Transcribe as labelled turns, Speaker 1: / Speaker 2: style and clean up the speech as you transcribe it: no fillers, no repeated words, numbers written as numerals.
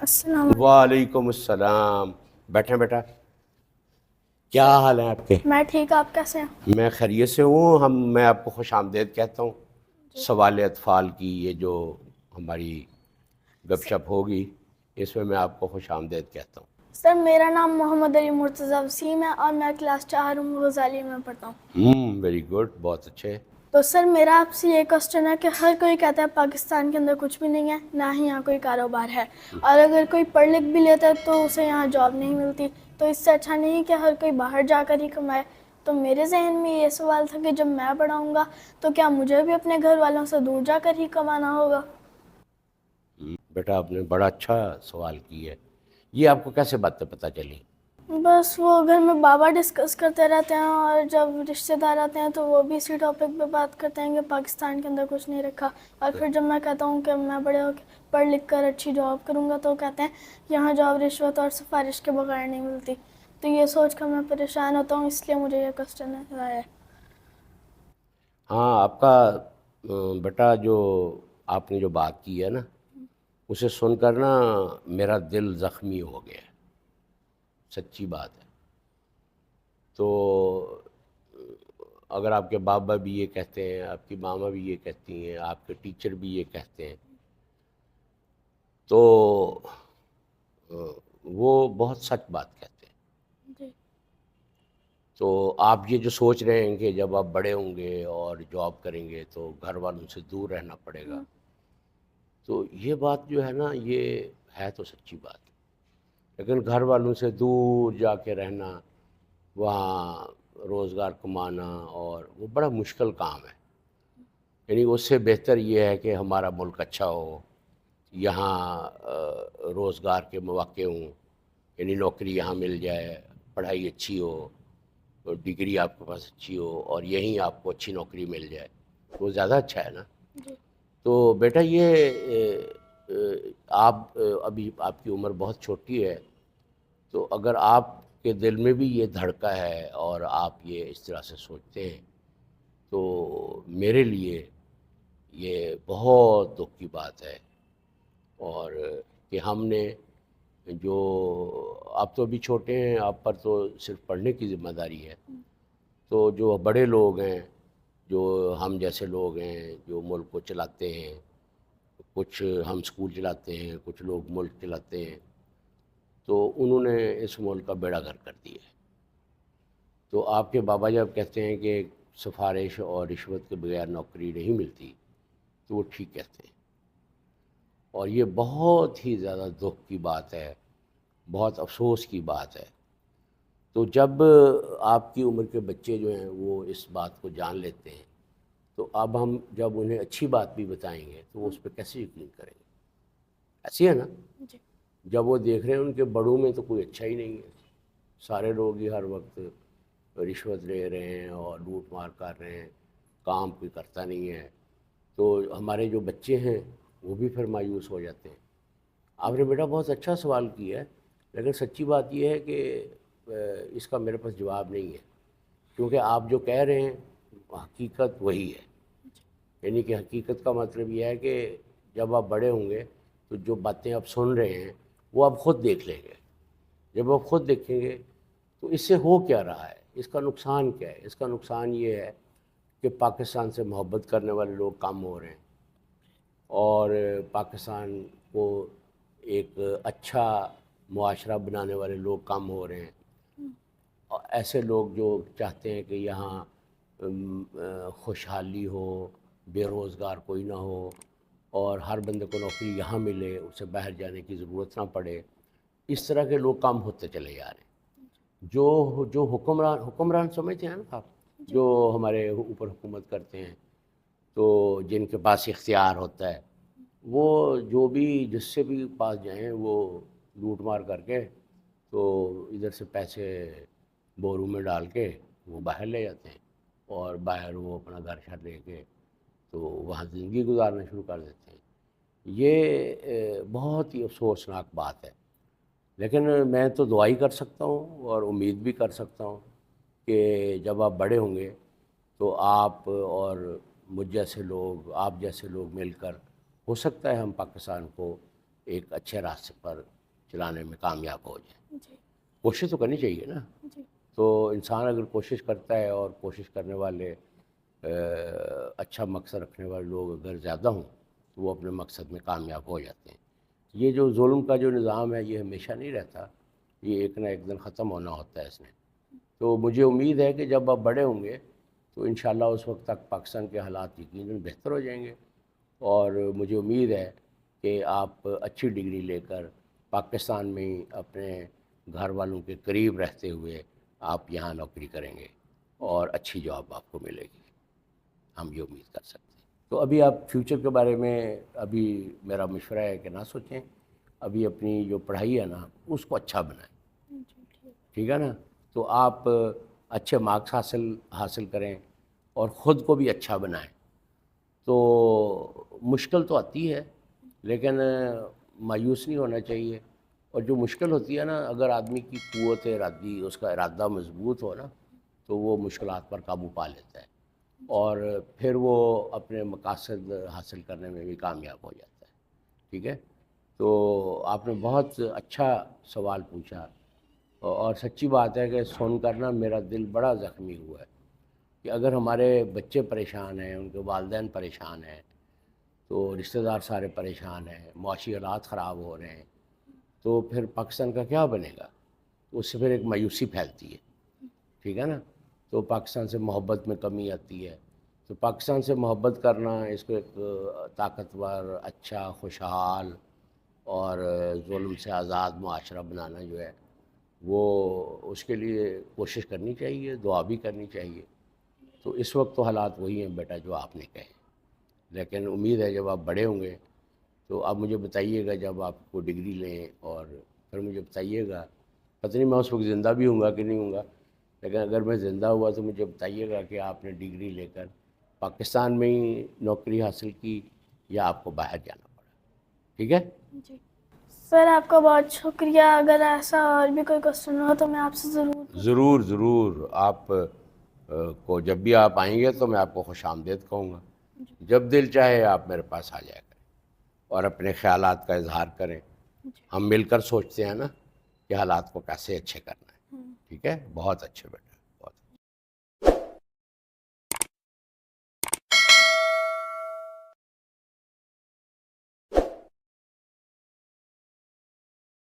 Speaker 1: السلام علیکم۔
Speaker 2: وعلیکم السلام۔ بیٹھیں بیٹا، کیا حال ہیں آپ کے؟
Speaker 1: میں ٹھیک، آپ کیسے ہیں؟
Speaker 2: میں خیریت سے ہوں۔ میں آپ کو خوش آمدید کہتا ہوں سوال اطفال کی یہ جو ہماری گپ شپ ہوگی، اس میں آپ کو خوش آمدید کہتا ہوں۔
Speaker 1: سر میرا نام محمد علی مرتضیٰ وسیم ہے اور میں کلاس 4 غزالی میں پڑھتا ہوں۔
Speaker 2: ویری گڈ، بہت اچھے۔
Speaker 1: تو سر میرا آپ سے یہ کوسچن ہے کہ ہر کوئی کہتا ہے پاکستان کے اندر کچھ بھی نہیں ہے، نہ ہی یہاں کوئی کاروبار ہے، اور اگر کوئی پڑھ لکھ بھی لیتا ہے تو اسے یہاں جاب نہیں ملتی، تو اس سے اچھا نہیں کہ ہر کوئی باہر جا کر ہی کمائے۔ تو میرے ذہن میں یہ سوال تھا کہ جب میں پڑھاؤں گا تو کیا مجھے بھی اپنے گھر والوں سے دور جا کر ہی کمانا ہوگا؟
Speaker 2: بیٹا آپ نے بڑا اچھا سوال کی ہے۔ یہ آپ کو کیسے باتیں پتہ چلی؟
Speaker 1: بس وہ گھر میں بابا ڈسکس کرتے رہتے ہیں، اور جب رشتہ دار آتے ہیں تو وہ بھی اسی ٹاپک پہ بات کرتے ہیں کہ پاکستان کے اندر کچھ نہیں رکھا، اور پھر جب میں کہتا ہوں کہ میں بڑے ہو کے پڑھ لکھ کر اچھی جاب کروں گا تو کہتے ہیں یہاں جاب رشوت اور سفارش کے بغیر نہیں ملتی۔ تو یہ سوچ کر میں پریشان ہوتا ہوں، اس لیے مجھے یہ کوسچن آیا ہے۔
Speaker 2: ہاں، آپ کا بیٹا جو آپ نے جو بات کی ہے نا، اسے سن کر نا میرا دل زخمی ہو گیا ہے، سچی بات ہے۔ تو اگر آپ کے بابا بھی یہ کہتے ہیں، آپ کی ماما بھی یہ کہتی ہیں، آپ کے ٹیچر بھی یہ کہتے ہیں، تو وہ بہت سچ بات کہتے ہیں۔
Speaker 1: جی
Speaker 2: تو آپ یہ جو سوچ رہے ہیں کہ جب آپ بڑے ہوں گے اور جاب کریں گے تو گھر والوں سے دور رہنا پڑے گا، تو یہ بات جو ہے نا، یہ ہے تو سچی بات ہے، لیکن گھر والوں سے دور جا کے رہنا، وہاں روزگار کمانا، اور وہ بڑا مشکل کام ہے۔ یعنی اس سے بہتر یہ ہے کہ ہمارا ملک اچھا ہو، یہاں روزگار کے مواقع ہوں، یعنی نوکری یہاں مل جائے، پڑھائی اچھی ہو، ڈگری آپ کے پاس اچھی ہو، اور یہیں آپ کو اچھی نوکری مل جائے، وہ زیادہ اچھا ہے نا۔
Speaker 1: جی
Speaker 2: تو بیٹا یہ آپ ابھی آپ کی عمر بہت چھوٹی ہے، تو اگر آپ کے دل میں بھی یہ دھڑکا ہے اور آپ یہ اس طرح سے سوچتے ہیں، تو میرے لیے یہ بہت دکھ کی بات ہے، اور کہ ہم نے جو آپ تو ابھی چھوٹے ہیں، آپ پر تو صرف پڑھنے کی ذمہ داری ہے، تو جو بڑے لوگ ہیں، جو ہم جیسے لوگ ہیں جو ملک کو چلاتے ہیں، کچھ ہم اسکول چلاتے ہیں، کچھ لوگ ملک چلاتے ہیں، تو انہوں نے اس ملک کا بیڑا غرق کر دیا ہے۔ تو آپ کے بابا جب کہتے ہیں کہ سفارش اور رشوت کے بغیر نوکری نہیں ملتی، تو وہ ٹھیک کہتے ہیں، اور یہ بہت ہی زیادہ دکھ کی بات ہے، بہت افسوس کی بات ہے۔ تو جب آپ کی عمر کے بچے جو ہیں وہ اس بات کو جان لیتے ہیں، تو اب ہم جب انہیں اچھی بات بھی بتائیں گے تو وہ اس پہ کیسے یقین کریں گے؟ ایسی ہے نا؟
Speaker 1: جی
Speaker 2: جب وہ دیکھ رہے ہیں ان کے بڑوں میں تو کوئی اچھا ہی نہیں ہے، سارے لوگ ہی ہر وقت رشوت لے رہے ہیں اور لوٹ مار کر رہے ہیں، کام کوئی کرتا نہیں ہے، تو ہمارے جو بچے ہیں وہ بھی پھر مایوس ہو جاتے ہیں۔ آپ نے بیٹا بہت اچھا سوال کیا ہے، لیکن سچی بات یہ ہے کہ اس کا میرے پاس جواب نہیں ہے، کیونکہ آپ جو کہہ رہے ہیں حقیقت وہی ہے۔ یعنی کہ حقیقت کا مطلب یہ ہے کہ جب آپ بڑے ہوں گے تو جو باتیں آپ سن رہے ہیں وہ آپ خود دیکھ لیں گے۔ جب آپ خود دیکھیں گے تو اس سے ہو کیا رہا ہے، اس کا نقصان کیا ہے؟ اس کا نقصان یہ ہے کہ پاکستان سے محبت کرنے والے لوگ کم ہو رہے ہیں، اور پاکستان کو ایک اچھا معاشرہ بنانے والے لوگ کم ہو رہے ہیں، اور ایسے لوگ جو چاہتے ہیں کہ یہاں خوشحالی ہو، بے روزگار کوئی نہ ہو، اور ہر بندے کو نوکری یہاں ملے، اسے باہر جانے کی ضرورت نہ پڑے، اس طرح کے لوگ کم ہوتے چلے جا رہے ہیں۔ جو حکمران سمجھتے ہیں نا آپ، جو ہمارے اوپر حکومت کرتے ہیں، تو جن کے پاس اختیار ہوتا ہے، وہ جو بھی جس سے بھی پاس جائیں وہ لوٹ مار کر کے تو ادھر سے پیسے بوروں میں ڈال کے وہ باہر لے جاتے ہیں، اور باہر وہ اپنا گھر شر لے کے تو وہاں زندگی گزارنا شروع کر دیتے ہیں۔ یہ بہت ہی افسوسناک بات ہے، لیکن میں تو دعائی کر سکتا ہوں اور امید بھی کر سکتا ہوں کہ جب آپ بڑے ہوں گے تو آپ اور مجھ جیسے لوگ، آپ جیسے لوگ مل کر، ہو سکتا ہے ہم پاکستان کو ایک اچھے راستے پر چلانے میں کامیاب ہو جائیں.
Speaker 1: جی
Speaker 2: کوشش تو کرنی چاہیے نا.
Speaker 1: جی
Speaker 2: تو انسان اگر کوشش کرتا ہے اور کوشش کرنے والے اچھا مقصد رکھنے والے لوگ اگر زیادہ ہوں تو وہ اپنے مقصد میں کامیاب ہو جاتے ہیں. یہ جو ظلم کا جو نظام ہے یہ ہمیشہ نہیں رہتا, یہ ایک نہ ایک دن ختم ہونا ہوتا ہے اس میں. تو مجھے امید ہے کہ جب آپ بڑے ہوں گے تو انشاءاللہ اس وقت تک پاکستان کے حالات یقیناً بہتر ہو جائیں گے, اور مجھے امید ہے کہ آپ اچھی ڈگری لے کر پاکستان میں ہی اپنے گھر والوں کے قریب رہتے ہوئے آپ یہاں نوکری کریں گے اور اچھی جاب آپ کو ملے گی, ہم یہ امید کر سکتے ہیں. تو ابھی آپ فیوچر کے بارے میں ابھی میرا مشورہ ہے کہ نہ سوچیں, ابھی اپنی جو پڑھائی ہے نا اس کو اچھا بنائیں, ٹھیک ہے نا. تو آپ اچھے مارکس حاصل کریں اور خود کو بھی اچھا بنائیں. تو مشکل تو آتی ہے لیکن مایوس نہیں ہونا چاہیے, اور جو مشکل ہوتی ہے نا اگر آدمی کی قوت ارادی اس کا ارادہ مضبوط ہو نا تو وہ مشکلات پر قابو پا لیتا ہے اور پھر وہ اپنے مقاصد حاصل کرنے میں بھی کامیاب ہو جاتا ہے. ٹھیک ہے. تو آپ نے بہت اچھا سوال پوچھا, اور سچی بات ہے کہ سن کر نا میرا دل بڑا زخمی ہوا ہے کہ اگر ہمارے بچے پریشان ہیں, ان کے والدین پریشان ہیں, تو رشتہ دار سارے پریشان ہیں, معاشی حالات خراب ہو رہے ہیں, تو پھر پاکستان کا کیا بنے گا؟ اس سے پھر ایک مایوسی پھیلتی ہے. ٹھیک ہے نا. تو پاکستان سے محبت میں کمی آتی ہے. تو پاکستان سے محبت کرنا, اس کو ایک طاقتور, اچھا, خوشحال اور ظلم سے آزاد معاشرہ بنانا جو ہے وہ اس کے لیے کوشش کرنی چاہیے, دعا بھی کرنی چاہیے. تو اس وقت تو حالات وہی ہیں بیٹا جو آپ نے کہے, لیکن امید ہے جب آپ بڑے ہوں گے تو آپ مجھے بتائیے گا جب آپ کو ڈگری لیں, اور پھر مجھے بتائیے گا, پتہ نہیں میں اس وقت زندہ بھی ہوں گا کہ نہیں ہوں گا, لیکن اگر میں زندہ ہوا تو مجھے بتائیے گا کہ آپ نے ڈگری لے کر پاکستان میں ہی نوکری حاصل کی یا آپ کو باہر جانا پڑا. ٹھیک ہے.
Speaker 1: جی سر, آپ کا بہت شکریہ. اگر ایسا اور بھی کوئی کوشچن ہو تو میں آپ سے
Speaker 2: ضرور ضرور. آپ کو جب بھی آپ آئیں گے تو میں آپ کو خوش آمدید کہوں گا. جب دل چاہے آپ میرے پاس آ جایا کریں اور اپنے خیالات کا اظہار کریں. ہم مل کر سوچتے ہیں نا کہ حالات کو کیسے اچھے کرنا ہے. ٹھیک ہے. بہت اچھے بیٹا.